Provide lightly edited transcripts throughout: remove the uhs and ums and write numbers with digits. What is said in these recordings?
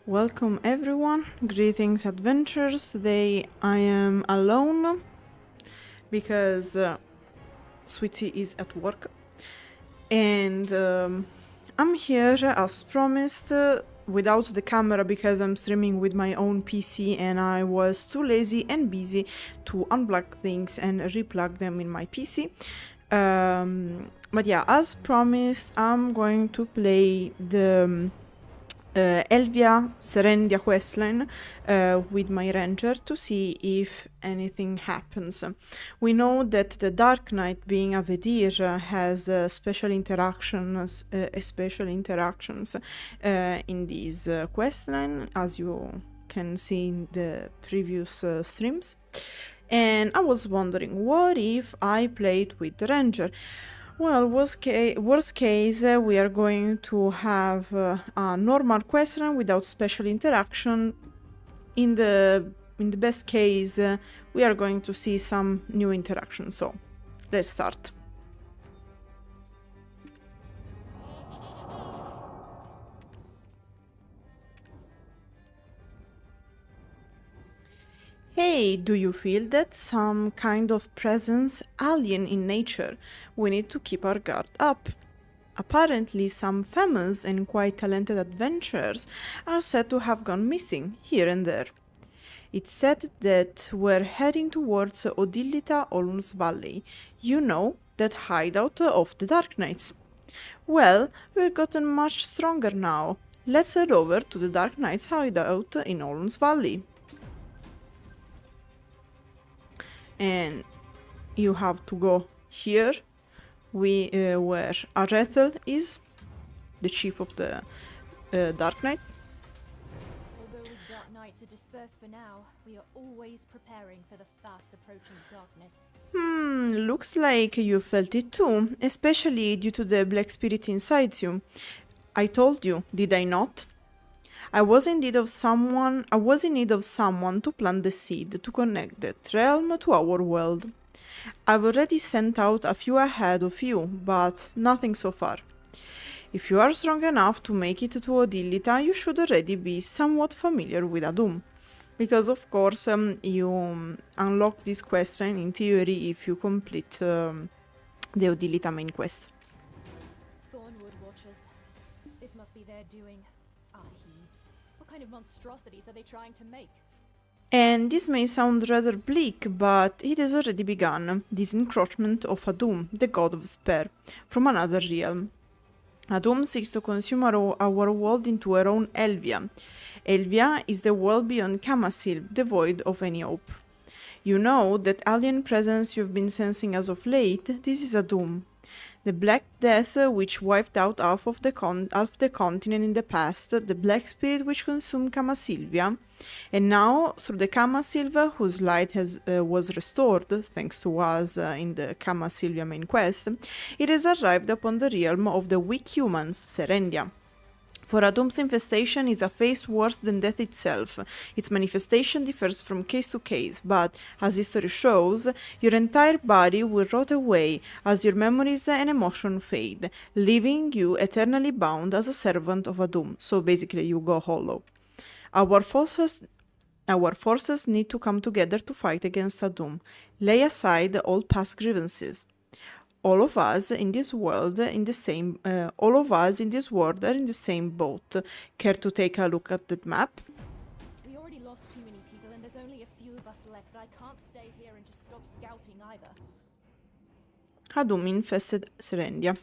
Welcome everyone, greetings adventurers. Today I am alone because Swittzy is at work and I'm here as promised without the camera because I'm streaming with my own PC and I was too lazy and busy to unplug things and replug them in my PC. But yeah, as promised, I'm going to play the Elvia Serendia questline with my ranger to see if anything happens. We know that the Dark Knight, being a Vedir, has special interactions in this questline, as you can see in the previous streams. And I was wondering, what if I played with the ranger? Well, worst case, we are going to have a normal question without special interaction. In the best case, we are going to see some new interaction. So, let's start. Hey, do you feel that? Some kind of presence, alien in nature? We need to keep our guard up. Apparently, some famous and quite talented adventurers are said to have gone missing here and there. It's said that we're heading towards Odilita Olun's Valley. You know, that hideout of the Dark Knights. Well, we've gotten much stronger now. Let's head over to the Dark Knights hideout in Olun's Valley. And you have to go here, where Arethel is, the chief of the Dark Knight. Although the Dark Knights are dispersed for now, we are always preparing for the fast approaching darkness. Looks like you felt it too, especially due to the black spirit inside you. I told you, did I not? I was in need of someone to plant the seed to connect that realm to our world. I've already sent out a few ahead of you, but nothing so far. If you are strong enough to make it to Odilita, you should already be somewhat familiar with Adum. Because of course you unlock this questline in theory if you complete the Odilita main quest. Thornwood Watchers. This must be their doing. Heaps. What kind of monstrosities are they trying to make? And this may sound rather bleak, but it has already begun, this encroachment of Adum, the god of spare, from another realm. Adum seeks to consume our world into her own Elvia. Elvia is the world beyond Kamasil, devoid of any hope. You know that alien presence you've been sensing as of late, this is Adum. The Black Death which wiped out half the continent in the past, the Black Spirit which consumed Kamasilvia, and now through the Kamasilva whose light was restored, thanks to us in the Kamasilvia main quest, it has arrived upon the realm of the weak humans, Serendia. For Adum's infestation is a face worse than death itself. Its manifestation differs from case to case, but, as history shows, your entire body will rot away as your memories and emotion fade, leaving you eternally bound as a servant of Adum, so basically you go hollow. Our forces need to come together to fight against Adum. Lay aside all past grievances. All of us in this world are in the same boat. Care to take a look at that map? We already lost too many people and there's only a few of us left, but I can't stay here and just stop scouting either. Adum infested Serendia.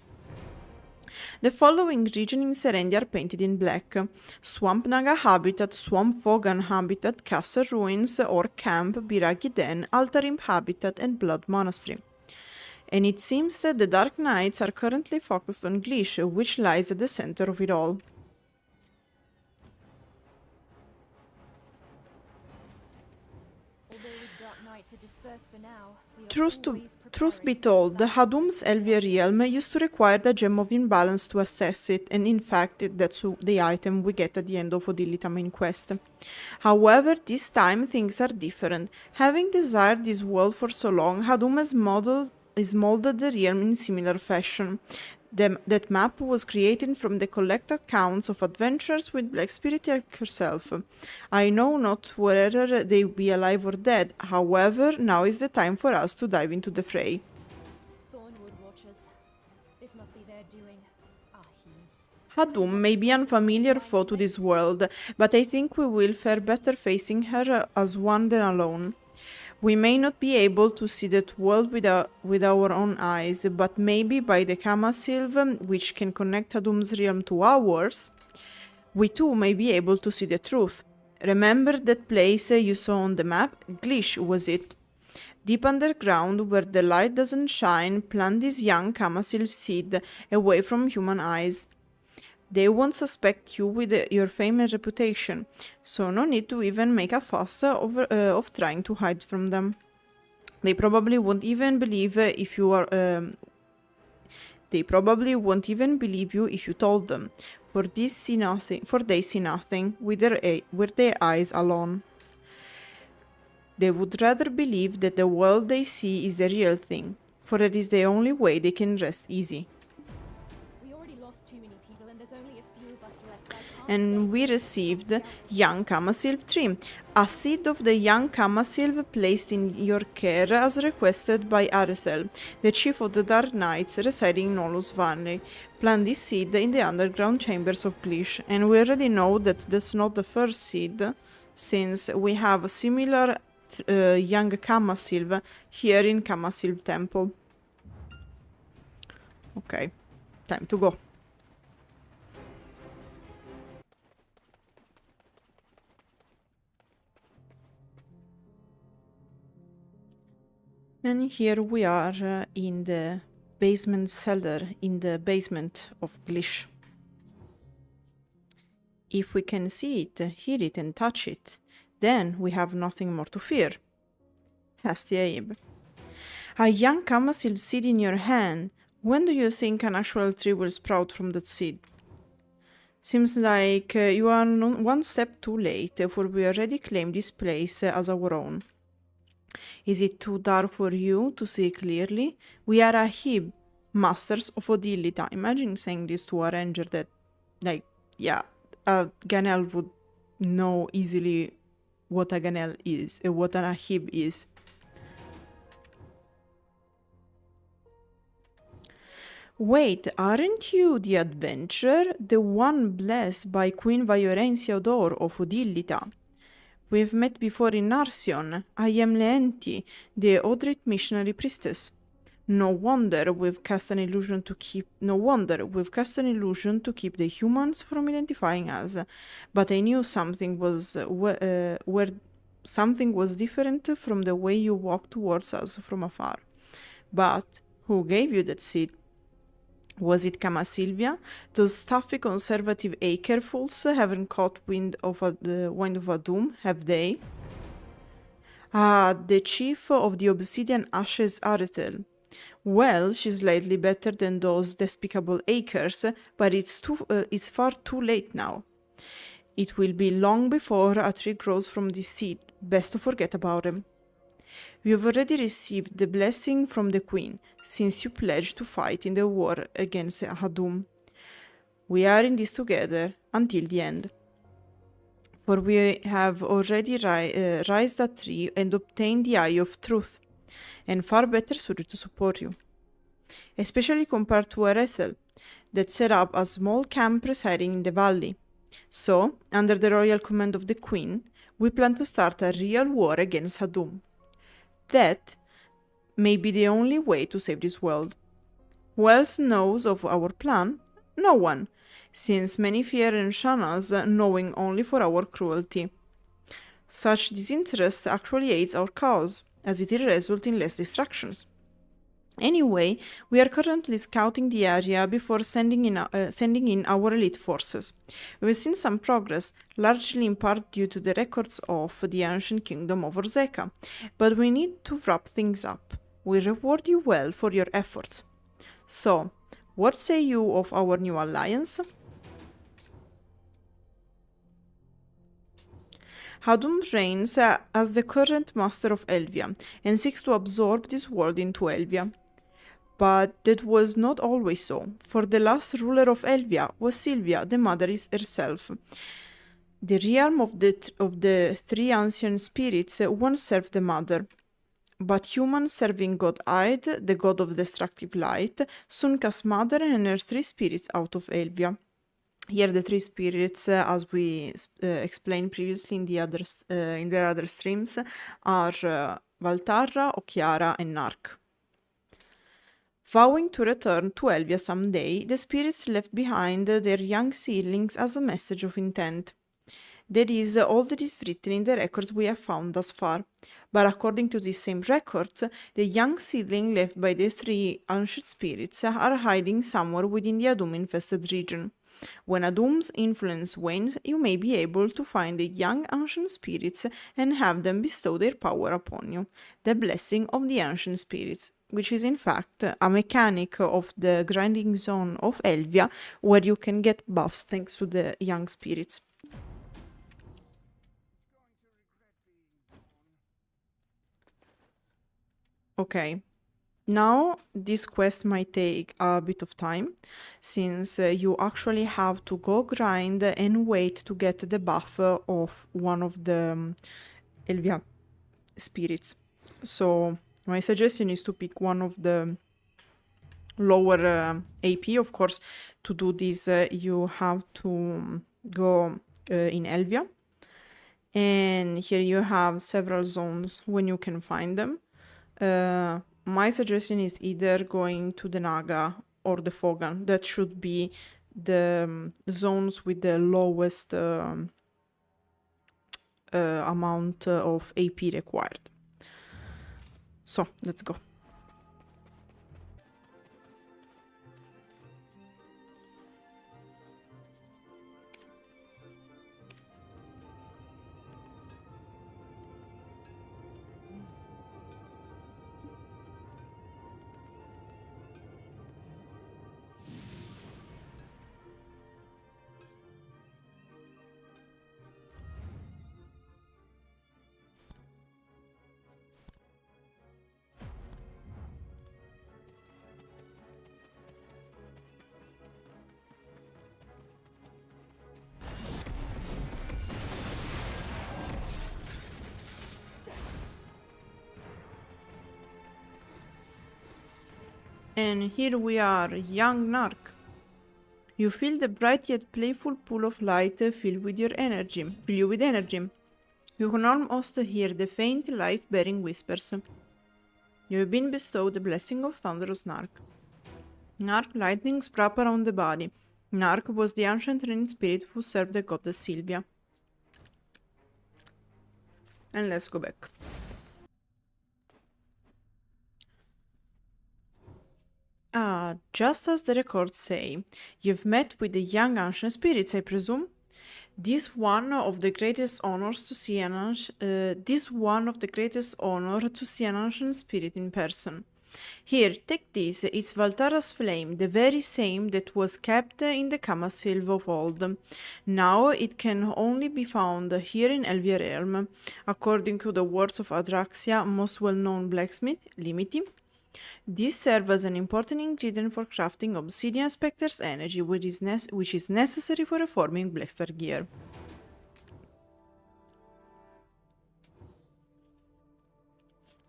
The following regions in Serendia are painted in black: Swamp Naga Habitat, Swamp Vogan Habitat, Castle Ruins, Orc Camp, Biragi Den, Altar Imp Habitat, and Blood Monastery. And it seems that the Dark Knights are currently focused on Glish, which lies at the center of it all. Although the Dark Knights are dispersed for now, we are Truth be told, Adum's Elvia realm used to require the Gem of Imbalance to access it, and in fact that's the item we get at the end of Odilita main quest. However, this time things are different. Having desired this world for so long, Adum has molded the realm in similar fashion. That map was created from the collected accounts of adventures with Black Spirit herself. I know not whether they be alive or dead, however, now is the time for us to dive into the fray. Thornwood Watchers. This must be their doing. Heebs. Hadum may be unfamiliar foe to this world, but I think we will fare better facing her as one than alone. We may not be able to see that world with our own eyes, but maybe by the Kamasilv, which can connect Hadum's realm to ours, we too may be able to see the truth. Remember that place you saw on the map? Glish was it. Deep underground, where the light doesn't shine, plant this young Kamasilv seed away from human eyes. They won't suspect you with your fame and reputation, so no need to even make a fuss of trying to hide from them. They probably won't even believe if you are. They probably won't even believe you if you told them, for they see nothing with their eyes alone. They would rather believe that the world they see is the real thing, for it is the only way they can rest easy. And we received Young Kamasilv 3, a seed of the Young Kamasilv placed in your care as requested by Arethel, the chief of the Dark Knights residing in Olus Valley. Plant this seed in the underground chambers of Glish, and we already know that that's not the first seed, since we have a similar Young Kamasilv here in Kamasilv Temple. Okay, time to go. And here we are in the basement cellar, in the basement of Glish. If we can see it, hear it and touch it, then we have nothing more to fear. Hasty Abe. A young Kamasilv seed in your hand. When do you think an actual tree will sprout from that seed? Seems like you are one step too late, for we already claimed this place as our own. Is it too dark for you to see clearly? We are Ahib, masters of Odilita. Imagine saying this to a ranger that, like, yeah, Ganel would know easily what a Ganel is, what an Ahib is. Wait, aren't you the adventurer, the one blessed by Queen Violencia Odor of Odilita? We've met before in Narsion. I am Lejenti, the Odrit missionary priestess. No wonder we've cast an illusion to keep the humans from identifying us. But I knew something was something was different from the way you walked towards us from afar. But who gave you that seed? Was it Kamasilvia? Those stuffy conservative Akerfuls haven't caught wind of a doom, have they? Ah, the chief of the Obsidian Ashes Arethel. Well, she's slightly better than those despicable Akers, but it's far too late now. It will be long before a tree grows from this seed. Best to forget about him. You've already received the blessing from the Queen, since you pledged to fight in the war against Hadum. We are in this together, until the end. For we have already raised a tree and obtained the Eye of Truth, and far better suited to support you. Especially compared to Arethel, that set up a small camp residing in the valley. So, under the royal command of the Queen, we plan to start a real war against Hadum. That may be the only way to save this world. Who else knows of our plan? No one, since many fear and shun us, knowing only for our cruelty. Such disinterest actually aids our cause, as it will result in less distractions. Anyway, we are currently scouting the area before sending in our elite forces. We've seen some progress, largely in part due to the records of the ancient kingdom of Orzeka, but we need to wrap things up. We reward you well for your efforts. So, what say you of our new alliance? Hadum reigns as the current master of Elvia, and seeks to absorb this world into Elvia. but that was not always so, for the last ruler of Elvia was Sylvia, the mother herself. The realm of the three ancient spirits once served the mother, but humans serving god Id, the god of destructive light, soon cast mother and her three spirits out of Elvia. Here the three spirits, as we explained previously in their other streams, are Valtarra, Okiara, and Nark. Vowing to return to Elvia someday, the spirits left behind their young seedlings as a message of intent. That is all that is written in the records we have found thus far. But according to these same records, the young seedling left by the three ancient spirits are hiding somewhere within the Adum-infested region. When Adum's influence wanes, you may be able to find the young ancient spirits and have them bestow their power upon you. The blessing of the ancient spirits, which is in fact a mechanic of the grinding zone of Elvia, where you can get buffs thanks to the young spirits. Okay, now this quest might take a bit of time, since you actually have to go grind and wait to get the buff of one of the Elvia spirits. So my suggestion is to pick one of the lower AP. Of course, to do this you have to go in Elvia, and here you have several zones when you can find them. My suggestion is either going to the Naga or the Fogan. That should be the zones with the lowest amount of AP required. So, let's go. And here we are, young Nark. You feel the bright yet playful pool of light fill you with energy. You can almost hear the faint life-bearing whispers. You have been bestowed the blessing of thunderous Nark. Nark lightnings wrap around the body. Nark was the ancient reigning spirit who served the goddess Sylvia. And let's go back. Just as the records say, you've met with the young ancient spirits, I presume? This one of the greatest honors to see an ancient spirit in person. Here, take this. It's Valtara's flame, the very same that was kept in the Camasilv of old. Now it can only be found here in Elvia realm, according to the words of Adraxia most well-known blacksmith, Limiti. These serve as an important ingredient for crafting Obsidian Spectre's energy, which is necessary for reforming Blackstar gear.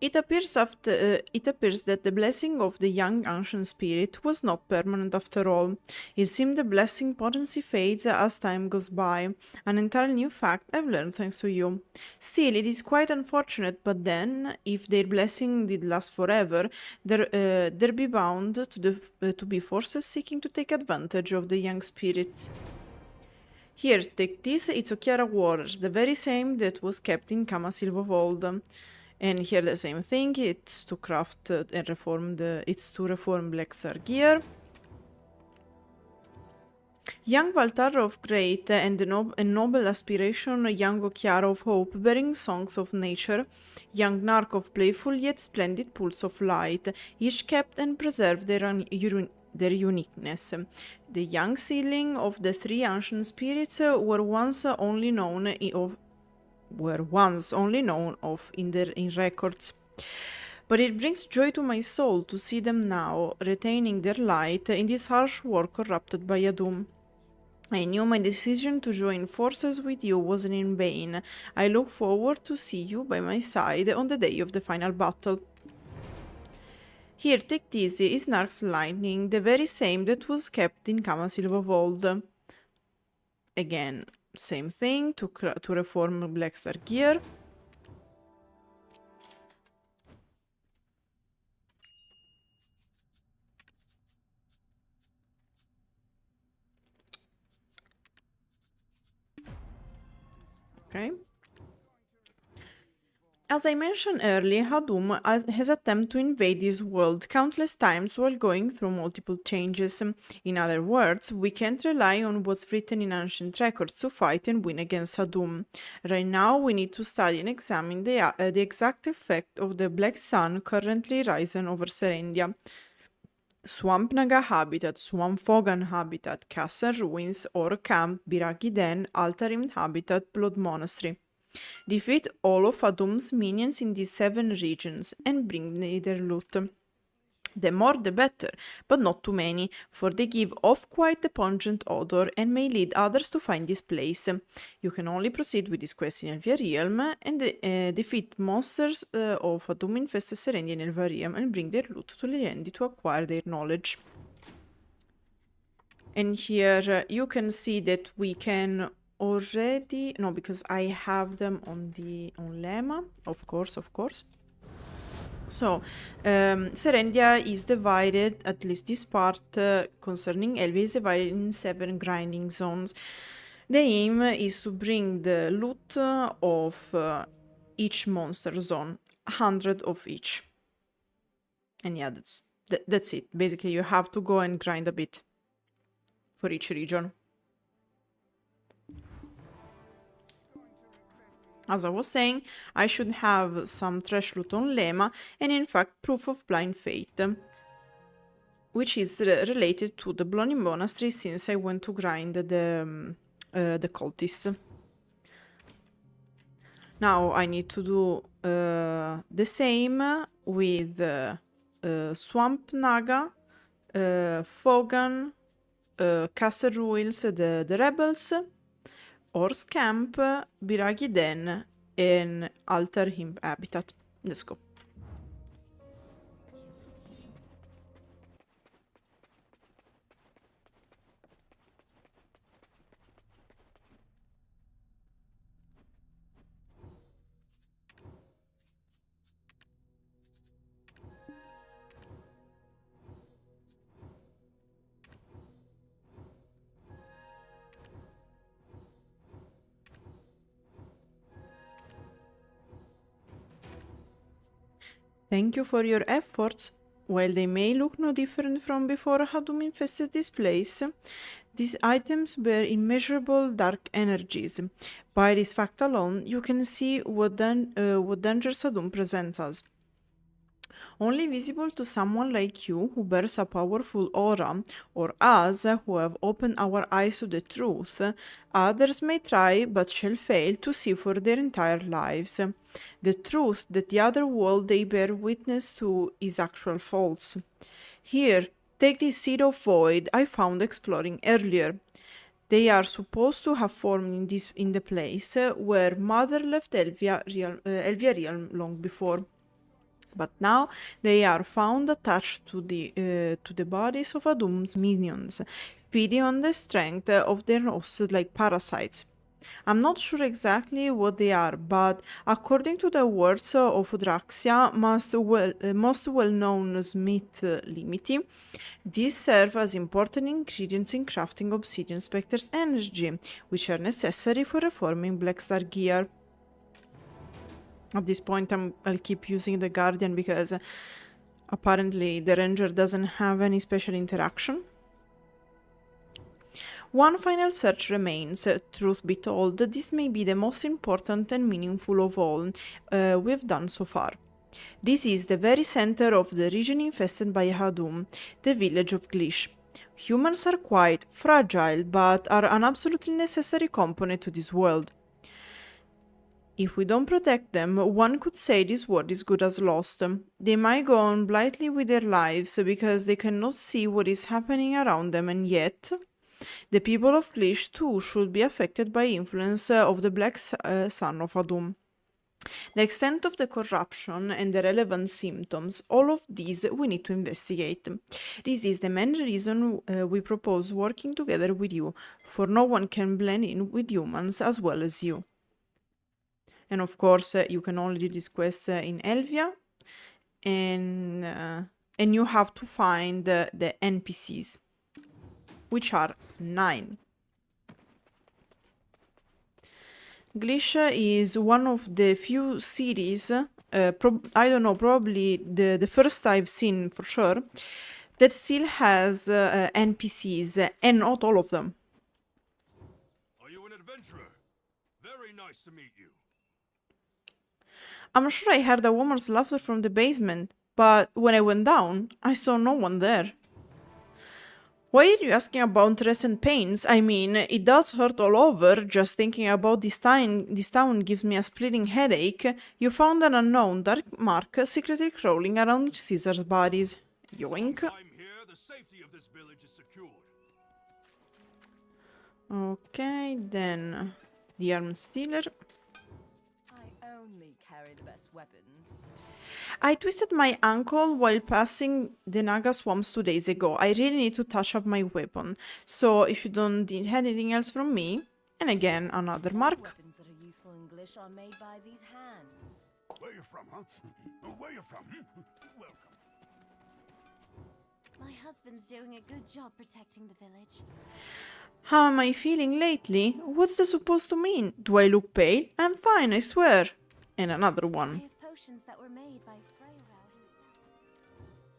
It appears that the blessing of the young ancient spirit was not permanent after all. It seemed the blessing potency fades as time goes by, an entirely new fact I've learned thanks to you. Still, it is quite unfortunate, but then, if their blessing did last forever, there be bound to be forces seeking to take advantage of the young spirit. Here, take this, it's Okiara Warriors, the very same that was kept in Camasilv of old. And here the same thing, it's to craft and reform Blackstar gear. Young Valtarra of great and noble aspiration, young Okiara of hope, bearing songs of nature, young Nark of playful yet splendid pulse of light, each kept and preserved their uniqueness. The young seedling of the three ancient spirits were once only known of in records. But it brings joy to my soul to see them now, retaining their light in this harsh world corrupted by Adum. I knew my decision to join forces with you wasn't in vain. I look forward to see you by my side on the day of the final battle. Here, take this, is Nark's lightning, the very same that was kept in Kamasil of old. Again, same thing, to reform Blackstar gear. Okay. As I mentioned earlier, Hadum has attempted to invade this world countless times while going through multiple changes. In other words, we can't rely on what's written in ancient records to fight and win against Hadum. Right now, we need to study and examine the exact effect of the Black Sun currently rising over Serendia. Swamp Naga habitat, Swamp Fogan habitat, Castle ruins, or camp, Biraki Den, Altarim habitat, Blood Monastery. Defeat all of Adum's minions in these 7 regions and bring me their loot. The more the better, but not too many, for they give off quite a pungent odor and may lead others to find this place. You can only proceed with this quest in Elvia Realm and defeat monsters of Adum infested Serendia in Elvia Realm and bring their loot to Lejenti to acquire their knowledge. And here you can see that we can already, no, because I have them on Lema, of course. So, Serendia is divided, at least this part concerning Elvia is divided in 7 grinding zones. The aim is to bring the loot of each monster zone, 100 of each. And yeah, that's it. Basically, you have to go and grind a bit for each region. As I was saying, I should have some trash loot on Lema and in fact proof of blind fate, which is related to the Bloody Monastery since I went to grind the cultists. Now I need to do the same with Swamp Naga, Fogan, Castle Ruins, the Rebels, Horse Camp, Biragi Den, and Altar Him Habitat. Let's go. Thank you for your efforts. While they may look no different from before Hadum infested this place, these items bear immeasurable dark energies. By this fact alone, you can see what dangers Hadum presents us. Only visible to someone like you who bears a powerful aura, or us who have opened our eyes to the truth, others may try but shall fail to see for their entire lives. The truth that the other world they bear witness to is actual false. Here, take this seed of void I found exploring earlier. They are supposed to have formed in the place where Mother left Elvia Realm long before. But now they are found attached to the bodies of Adum's minions, feeding on the strength of their hosts like parasites. I'm not sure exactly what they are, but according to the words of Odraxia, most well-known smith Limiti, these serve as important ingredients in crafting Obsidian Spectre's energy, which are necessary for reforming Blackstar gear. At this point, I'll keep using the Guardian because apparently the Ranger doesn't have any special interaction. One final search remains. Truth be told, this may be the most important and meaningful of all we've done so far. This is the very center of the region infested by Hadum, the village of Glish. Humans are quite fragile, but are an absolutely necessary component to this world. If we don't protect them, one could say this world is good as lost. They might go on blithely with their lives because they cannot see what is happening around them, and yet the people of Glish too should be affected by influence of the Black Sun of Adum. The extent of the corruption and the relevant symptoms, all of these we need to investigate. This is the main reason we propose working together with you, for no one can blend in with humans as well as you. And of course, you can only do this quest in Elvia, and you have to find the NPCs, which are 9. Glish is one of the few cities, I don't know, probably the first I've seen for sure, that still has NPCs, and not all of them. Are you an adventurer? Very nice to meet you. I'm sure I heard a woman's laughter from the basement, but when I went down, I saw no one there. Why are you asking about recent pains? I mean, it does hurt all over. Just thinking about this town gives me a splitting headache. You found an unknown dark mark secretly crawling around Caesar's bodies. Yoink. I'm here. The safety of this village is secured. Okay, then the arm stealer. I only carry the best weapons. I twisted my ankle while passing the Naga swamps 2 days ago. I really need to touch up my weapon. So if you don't need anything else from me, and again another mark. Weapons that are useful in Glish are made by these hands. Where you from, huh? Where you from? Welcome. My husband's doing a good job protecting the village. How am I feeling lately? What's this supposed to mean? Do I look pale? I'm fine, I swear. And another I one. have potions that were made by Freyrell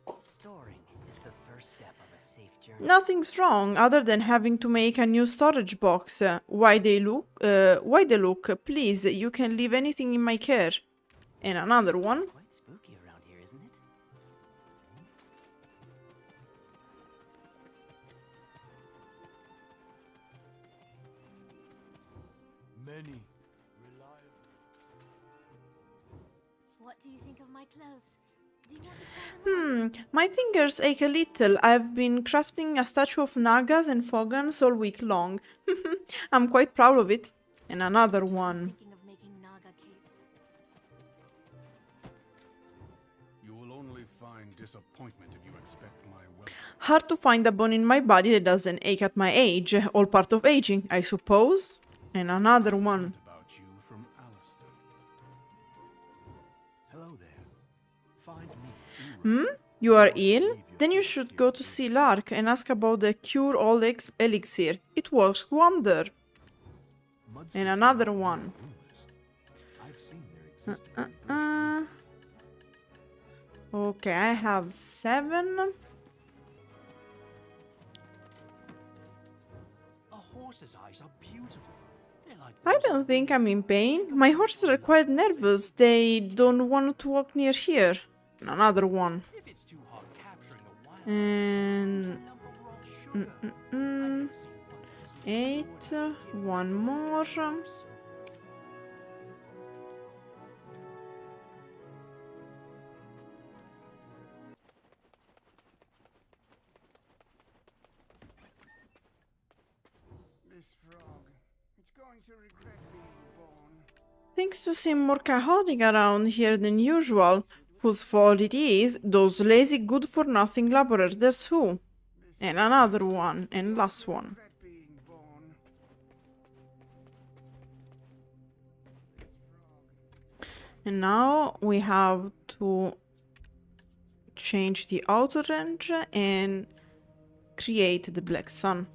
himself. Storing is the first step of a safe journey. Nothing's wrong other than having to make a new storage box. Why they look? Please, you can leave anything in my care. And another one. It's quite spooky around here, isn't it? Many. What do you think of my clothes? Do you want to try them on? My fingers ache a little. I've been crafting a statue of Nagas and Fogans all week long. I'm quite proud of it. And another one. Thinking of making Naga capes. You will only find disappointment if you expect my welcome. Hard to find a bone in my body that doesn't ache at my age. All part of aging, I suppose. And another one. About you from Alistair. Hello there. Find me. You are ill? Then you should go to see Lark and ask about the cure-all elixir. It works wonder. And another one. I've seen their existence. Okay, I have 7. A horse's eyes are beautiful. They're like I don't think I'm in pain. My horses are quite nervous. They don't want to walk near here. And another one. if it's too hard capturing a wild And number we're all sure of. I've never seen one that isn't 8. One more. This frog, it's going to regret being born. Things to seem more chaotic around here than usual. Whose fault it is? Those lazy good-for-nothing laborers, that's who. And another one, and last one. Regret being born. And now we have to change the outer range and create the black sun.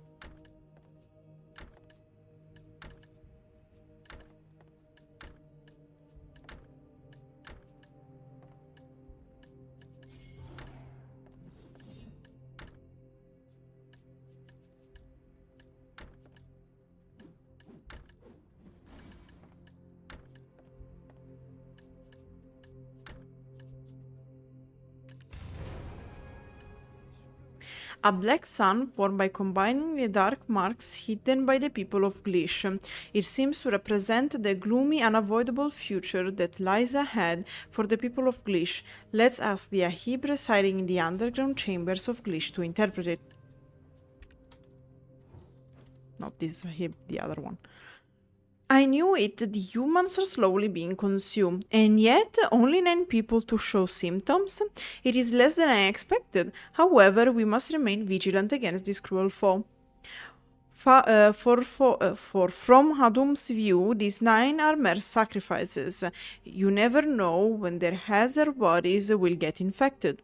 A black sun formed by combining the dark marks hidden by the people of Glish. It seems to represent the gloomy, unavoidable future that lies ahead for the people of Glish. Let's ask the Ahib residing in the underground chambers of Glish to interpret it. Not this Ahib, the other one. I knew it, the humans are slowly being consumed, and yet only 9 people to show symptoms? It is less than I expected. However, we must remain vigilant against this cruel foe. For from Hadum's view, these 9 are mere sacrifices. You never know when their heads or bodies will get infected.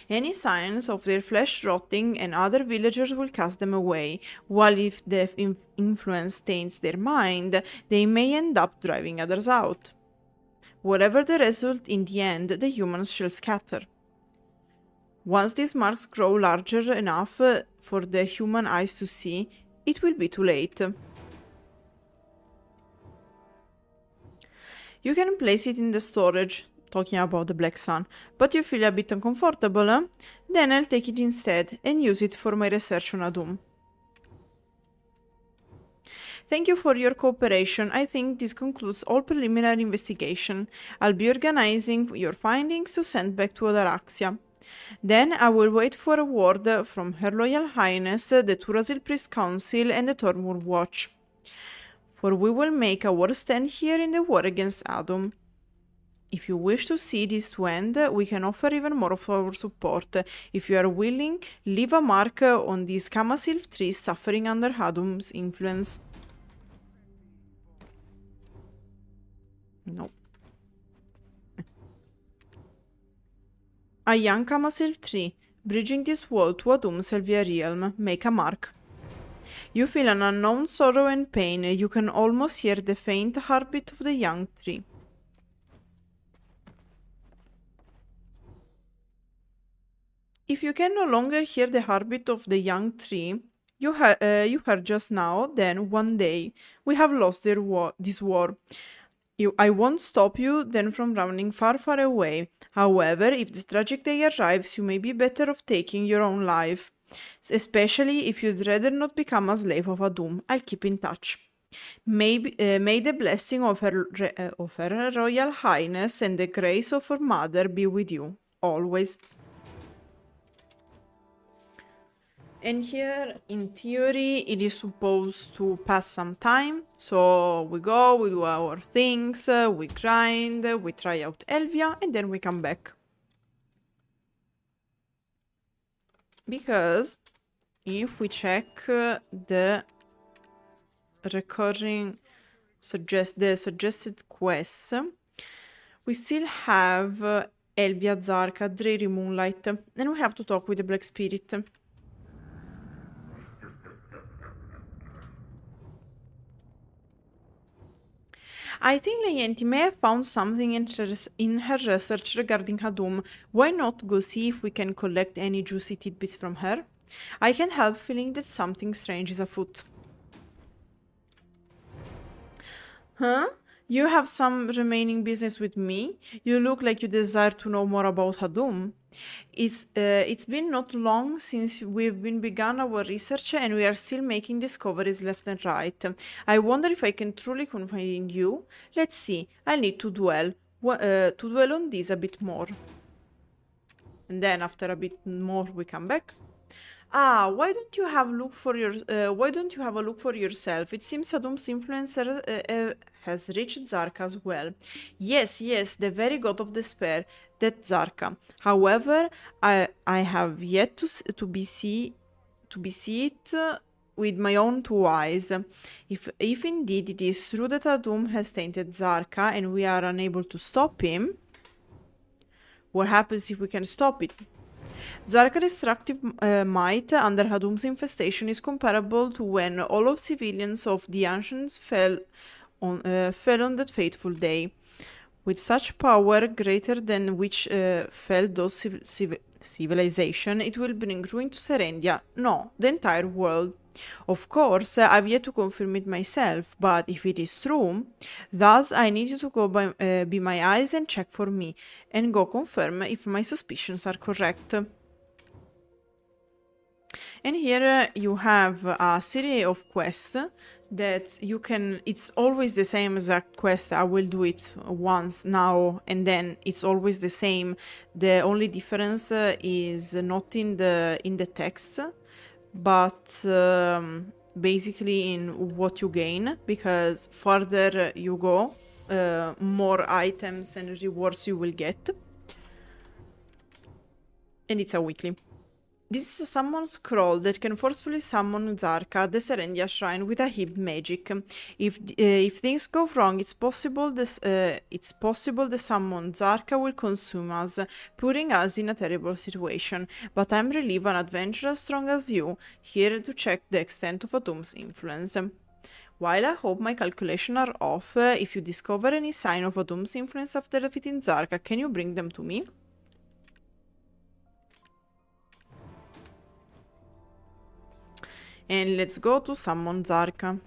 Any signs of their flesh rotting and other villagers will cast them away, while if the influence taints their mind, they may end up driving others out. Whatever the result in the end, the humans shall scatter. Once these marks grow larger enough for the human eyes to see, it will be too late. You can place it in the storage, talking about the black sun, but you feel a bit uncomfortable, eh? Then I'll take it instead and use it for my research on Adum. Thank you for your cooperation. I think this concludes all preliminary investigation. I'll be organizing your findings to send back to Odaraxia. Then I will wait for a word from Her Royal Highness, the Turasil Priest Council and the Tormur Watch. For we will make our stand here in the war against Adum. If you wish to see this to end, we can offer even more of our support. If you are willing, leave a mark on these Kamasil trees suffering under Hadum's influence. No. A young Kamasil tree, bridging this wall to Adum's Elvia realm, make a mark. You feel an unknown sorrow and pain. You can almost hear the faint heartbeat of the young tree. If you can no longer hear the heartbeat of the young tree you heard just now, then one day we have lost this war. I won't stop you then from running far, far away. However, if the tragic day arrives, you may be better off taking your own life. Especially if you'd rather not become a slave of Adum. I'll keep in touch. May the blessing of her Royal Highness and the grace of her mother be with you, always. And here, in theory, it is supposed to pass some time. So we go, we do our things, we grind, we try out Elvia, and then we come back. Because if we check the recurring suggested quests, we still have Elvia, Kzarka, Dreary, Moonlight, and we have to talk with the Black Spirit. I think Lejenti may have found something in her research regarding Hadum. Why not go see if we can collect any juicy tidbits from her? I can't help feeling that something strange is afoot. Huh? You have some remaining business with me? You look like you desire to know more about Hadum. It's been not long since we've begun our research and we are still making discoveries left and right. I wonder if I can truly confide in you. Let's see, I need to dwell on this a bit more. And then after a bit more we come back. Why don't you have a look for yourself? It seems Adum's influencer has reached Kzarka as well. Yes, the very god of despair, that Kzarka. However, I have yet to see it with my own 2 eyes. If indeed it is true that Adum has tainted Kzarka and we are unable to stop him, what happens if we can stop it? Kzarka's destructive might under Hadum's infestation is comparable to when all of civilians of the ancients fell on that fateful day. With such power greater than which fell those civilization, it will bring ruin to Serendia, no, the entire world. Of course, I've yet to confirm it myself, but if it is true, thus I need you to go be my eyes and check for me, and go confirm if my suspicions are correct. And here you have a series of quests that you can, it's always the same exact quest. I will do it once now and then it's always the same. The only difference is not in the text, but basically in what you gain, because further you go, more items and rewards you will get. And it's a weekly. This is a summon scroll that can forcefully summon Kzarka at the Serendia Shrine with a heap magic. If things go wrong, it's possible the summon Kzarka will consume us, putting us in a terrible situation. But I'm relieved an adventurer as strong as you, here to check the extent of Atum's influence. While I hope my calculations are off, if you discover any sign of Atum's influence after defeating Kzarka, can you bring them to me? And let's go to summon Kzarka.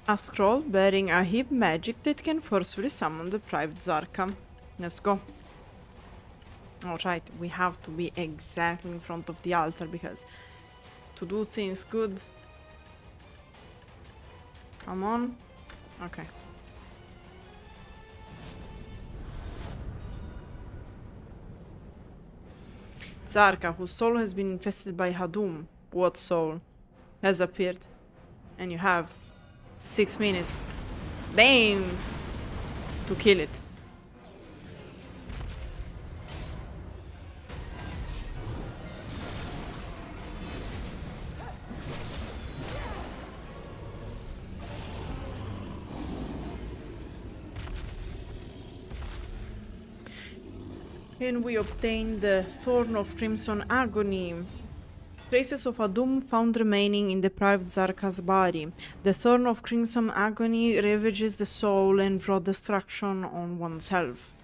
A scroll bearing a heap magic that can forcefully summon the deprived Kzarka. Let's go. Alright, we have to be exactly in front of the altar because to do things good. Come on. Okay. Kzarka, whose soul has been infested by Hadum. What soul? Has appeared. And you have 6 minutes. Damn! To kill it. And we obtain the Thorn of Crimson Agony. Traces of Adum found remaining in deprived Kzarka's body. The Thorn of Crimson Agony ravages the soul and brought destruction on oneself.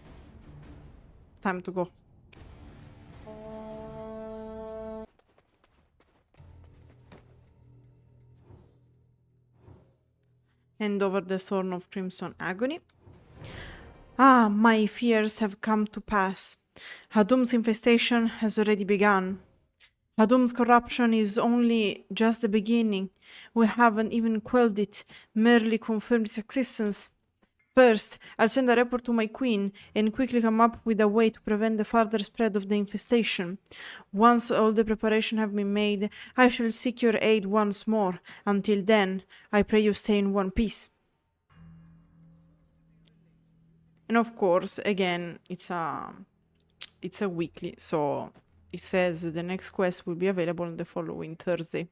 Time to go. Hand over the Thorn of Crimson Agony. Ah, my fears have come to pass. Hadum's infestation has already begun. Hadum's corruption is only just the beginning. We haven't even quelled it, merely confirmed its existence. First, I'll send a report to my queen and quickly come up with a way to prevent the further spread of the infestation. Once all the preparations have been made, I shall seek your aid once more. Until then, I pray you stay in one piece. And of course, again, it's a weekly, so it says the next quest will be available on the following Thursday.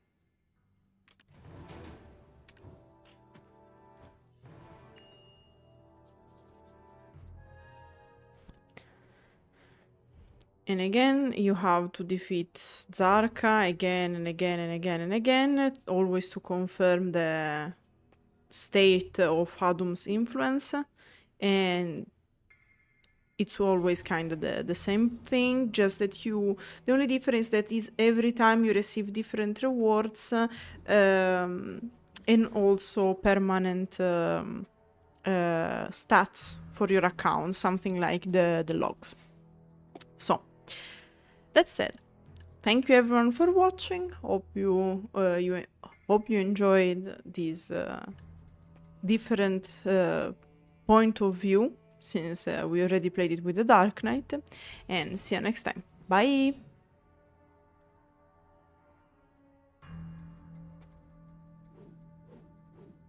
And again, you have to defeat Kzarka again and again and again and again, always to confirm the state of Hadum's influence. And it's always kind of the same thing, just that the only difference that is every time you receive different rewards and also permanent stats for your account, something like the logs. So, that said, thank you everyone for watching. Hope you enjoyed this different point of view, since we already played it with the Dark Knight, and see you next time. Bye!